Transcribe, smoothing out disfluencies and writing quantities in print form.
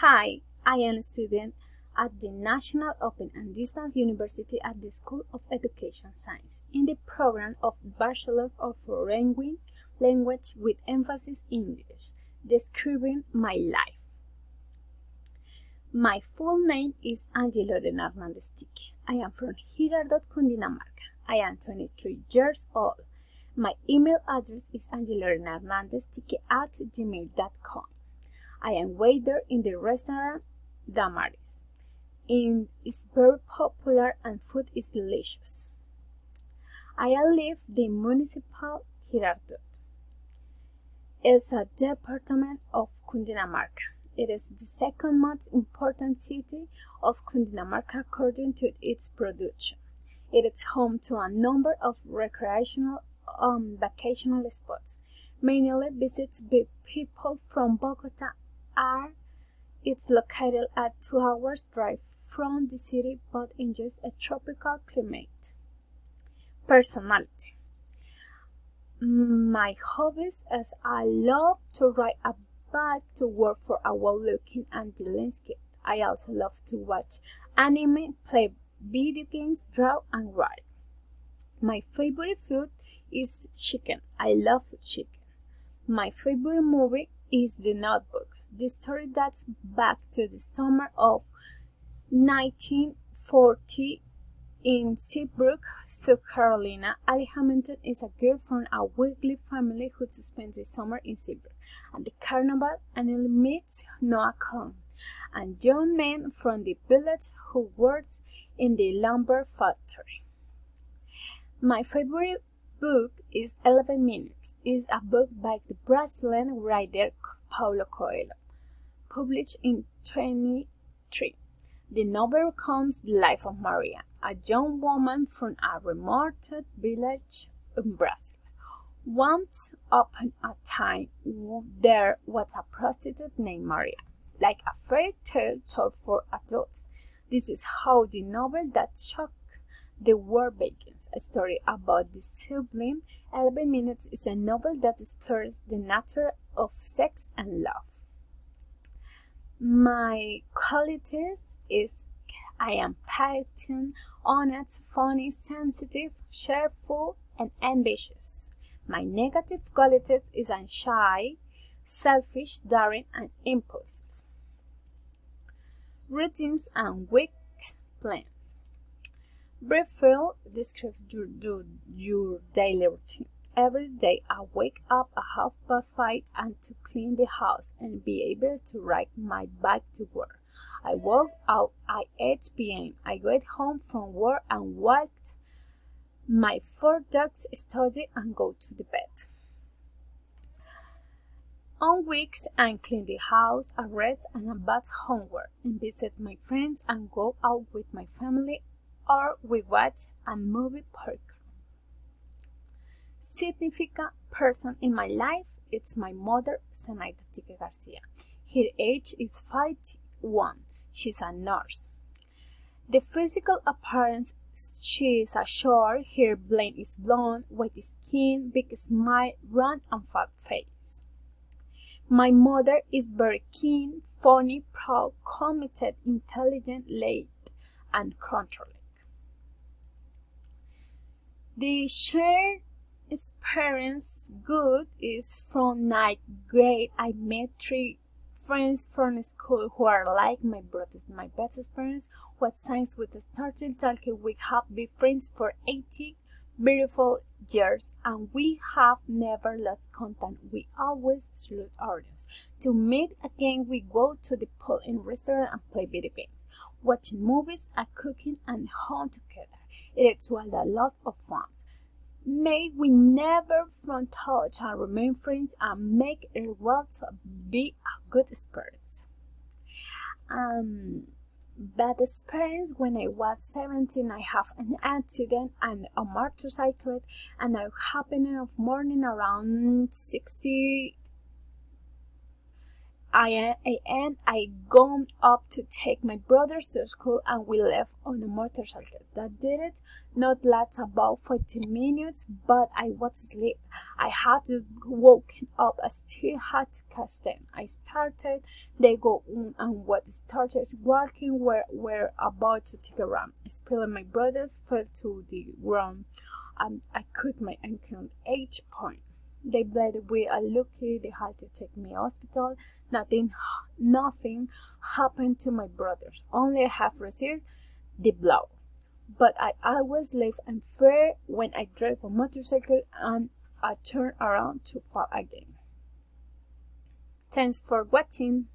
Hi, I am a student at the National Open and Distance University at the School of Education Science in the program of Bachelor of Foreign Language with emphasis English, describing my life. My full name is Angela Lorena Hernandez Tique. I am from Girardot, Cundinamarca. I am 23 years old. My email address is angelahernandeztique@gmail.com. I am waiter in the restaurant Damaris. It's very popular and food is delicious. I live in municipal Girardot. It's a department of Cundinamarca. It is the second most important city of Cundinamarca according to its production. It is home to a number of recreational vacational spots. Mainly visits by people from Bogota. It's located at 2 hours drive from the city but enjoys a tropical climate. Personality. My hobbies is I love to ride a bike to work for a well-looking and the landscape. I also love to watch anime, play video games, draw and write. My favorite food is chicken. I love chicken. My favorite movie is The Notebook. The story dates back to the summer of 1940 in Seabrook, South Carolina. Ali Hamilton is a girl from a wealthy family who spends the summer in Seabrook. At the carnival, Annie meets Noah Cohn, a young man from the village who works in the lumber factory. My favorite book is 11 Minutes. It's a book by the Brazilian writer Paulo Coelho, published in 2023. The novel recounts the life of Maria, a young woman from a remote village in Brazil. Once upon a time, there was a prostitute named Maria, like a fairy tale told for adults. This is how the novel that shocked the world begins. A story about the sublime. 11 Minutes is a novel that explores the nature of sex and love. My qualities is I am patient, honest, funny, sensitive, cheerful, and ambitious. My negative qualities is I'm shy, selfish, daring, and impulsive. Routines and week plans. Briefly describe your daily routine. Every day I wake up at 5:30 and to clean the house and be able to ride my bike to work. I walk out at 8 p.m. I get home from work and walk my 4 dogs, study and go to the bed. On weeks I clean the house, I rest and about homework and visit my friends and go out with my family or we watch a movie program. Significant person in my life, it's my mother, Zenaida Tique Garcia. Her age is 51. She's a nurse. The physical appearance, she is a short, her blonde is blonde, white skin, big smile, round and fat face. My mother is very keen, funny, proud, committed, intelligent, late, and controlling. The shared experience good is from 9th grade. I met 3 friends from school who are like my brothers. My best experience was science with the starting talking. We have been friends for 80 beautiful years and we have never lost contact. We always salute audience. To meet again, we go to the pool in restaurant and play video games, watching movies and cooking and home together. It was a lot of fun. May we never from touch and remain friends and make it will be a good experience. Bad experience when I was 17, I have an accident and a motorcycle and I happened of morning around 60. I gone up to take my brothers to school and we left on a motorcycle. That did it not last about 15 minutes, but I was asleep. I had to woken up. I still had to catch them. I started, they go on and what started walking were about to take a run. Spilling my brothers fell to the ground and I cut my ankle on 8 points. They bled we are lucky they had to take me to hospital. Nothing happened to my brothers. Only I have received the blow. But I always live in fear when I drive a motorcycle and I turn around to fall again. Thanks for watching.